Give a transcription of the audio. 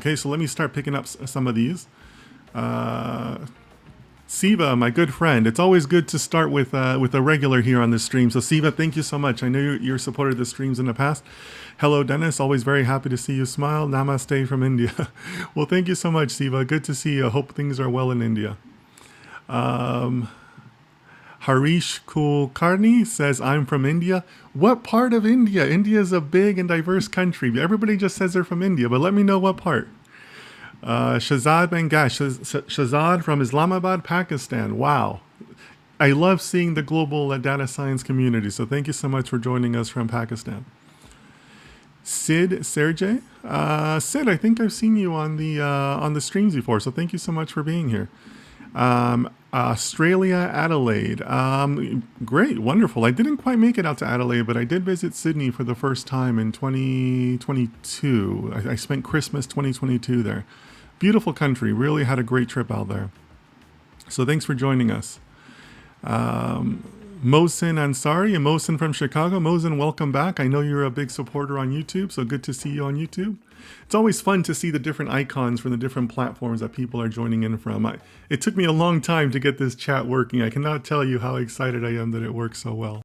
Okay, so let me start picking up some of these. Siva, my good friend, it's always good to start with a regular here on this stream. So Siva, thank you so much. I know you're supported the streams in the past. Hello, Dennis. Always very happy to see you smile. Namaste from India. Well, thank you so much, Siva. Good to see you. Hope things are well in India. Harish Kulkarni says, I'm from India. What part of India? India is a big and diverse country. Everybody just says they're from India, but let me know what part. Shahzad Bangash, Shahzad from Islamabad, Pakistan. Wow. I love seeing the global data science community, so thank you so much for joining us from Pakistan. Sid Sergey. Sid, I think I've seen you on the streams before, so thank you so much for being here. Australia, Adelaide. Great, wonderful. I didn't quite make it out to Adelaide, but I did visit Sydney for the first time in 2022. I spent Christmas 2022 there. Beautiful country. Really had a great trip out there. So thanks for joining us. Mohsin Ansari and Mohsin from Chicago. Mohsin, welcome back. I know you're a big supporter on YouTube, so good to see you on YouTube. It's always fun to see the different icons from the different platforms that people are joining in from. It took me a long time to get this chat working. I cannot tell you how excited I am that it works so well.